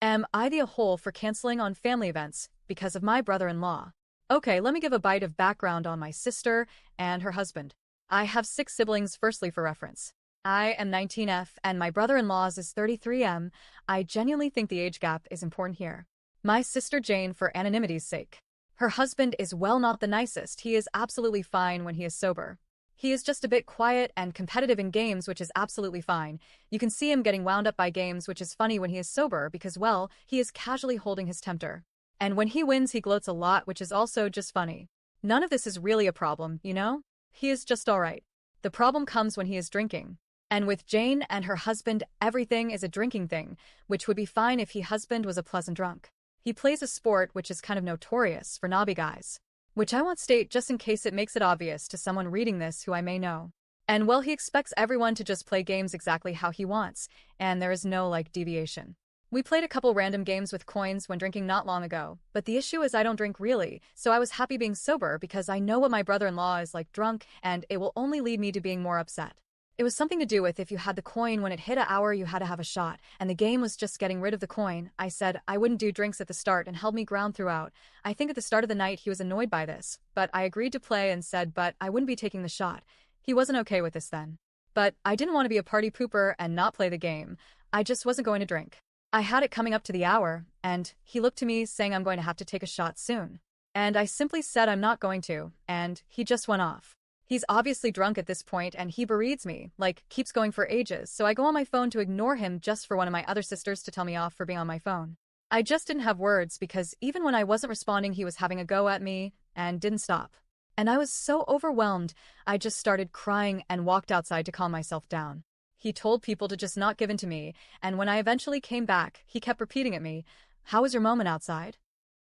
Am I the a-hole for canceling on family events because of my brother-in-law? Okay, let me give a bite of background on my sister and her husband. I have 6 siblings, firstly for reference. I am 19F and my brother-in-law's is 33M. I genuinely think the age gap is important here. My sister Jane, for anonymity's sake. Her husband is well not the nicest. He is absolutely fine when he is sober. He is just a bit quiet and competitive in games, which is absolutely fine. You can see him getting wound up by games, which is funny when he is sober because, well, he is casually holding his tempter. And when he wins, he gloats a lot, which is also just funny. None of this is really a problem, you know? He is just alright. The problem comes when he is drinking. And with Jane and her husband, everything is a drinking thing, which would be fine if his husband was a pleasant drunk. He plays a sport which is kind of notorious for knobby guys. Which I won't state just in case it makes it obvious to someone reading this who I may know. And well, he expects everyone to just play games exactly how he wants, and there is no, deviation. We played a couple random games with coins when drinking not long ago, but the issue is I don't drink really, so I was happy being sober because I know what my brother-in-law is like drunk, and it will only lead me to being more upset. It was something to do with if you had the coin when it hit an hour you had to have a shot, and the game was just getting rid of the coin. I said I wouldn't do drinks at the start and held me ground throughout. I think at the start of the night he was annoyed by this, but I agreed to play and said but I wouldn't be taking the shot. He wasn't okay with this then. But I didn't want to be a party pooper and not play the game. I just wasn't going to drink. I had it coming up to the hour, and he looked to me saying I'm going to have to take a shot soon. And I simply said I'm not going to, and he just went off. He's obviously drunk at this point and he berates me, keeps going for ages, so I go on my phone to ignore him just for one of my other sisters to tell me off for being on my phone. I just didn't have words because even when I wasn't responding he was having a go at me and didn't stop. And I was so overwhelmed, I just started crying and walked outside to calm myself down. He told people to just not give in to me, and when I eventually came back, he kept repeating at me, "How was your moment outside?"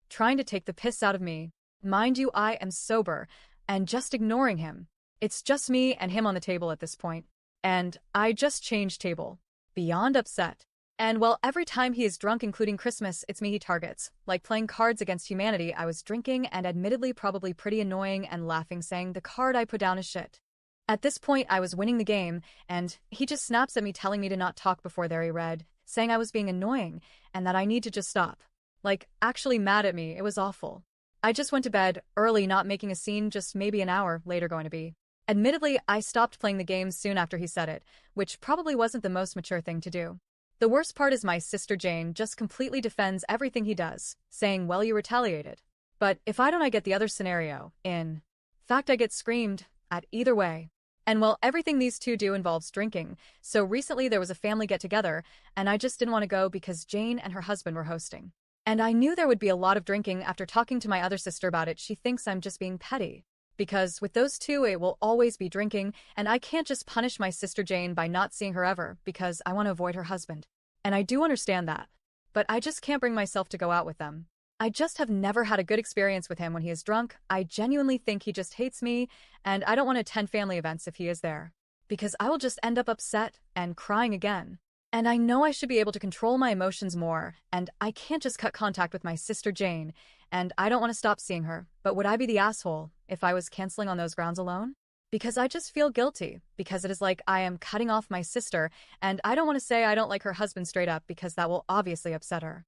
Trying to take the piss out of me. Mind you, I am sober. And just ignoring him. It's just me and him on the table at this point. And I just changed table. Beyond upset. And well, every time he is drunk, including Christmas, it's me he targets. Like playing Cards Against Humanity, I was drinking and admittedly probably pretty annoying and laughing saying the card I put down is shit. At this point, I was winning the game, and he just snaps at me telling me to not talk before there he read, saying I was being annoying and that I need to just stop. Actually mad at me, it was awful. I just went to bed, early, not making a scene, just maybe an hour later going to be. Admittedly, I stopped playing the game soon after he said it, which probably wasn't the most mature thing to do. The worst part is my sister Jane just completely defends everything he does, saying, well, you retaliated. But if I don't, I get the other scenario. In fact, I get screamed at either way. And well, everything these two do involves drinking, so recently there was a family get-together, and I just didn't want to go because Jane and her husband were hosting. And I knew there would be a lot of drinking. After talking to my other sister about it, she thinks I'm just being petty. Because with those two, it will always be drinking, and I can't just punish my sister Jane by not seeing her ever, because I want to avoid her husband. And I do understand that. But I just can't bring myself to go out with them. I just have never had a good experience with him when he is drunk. I genuinely think he just hates me, and I don't want to attend family events if he is there. Because I will just end up upset and crying again. And I know I should be able to control my emotions more, and I can't just cut contact with my sister Jane, and I don't want to stop seeing her, but would I be the asshole if I was canceling on those grounds alone? Because I just feel guilty, because it is like I am cutting off my sister, and I don't want to say I don't like her husband straight up because that will obviously upset her.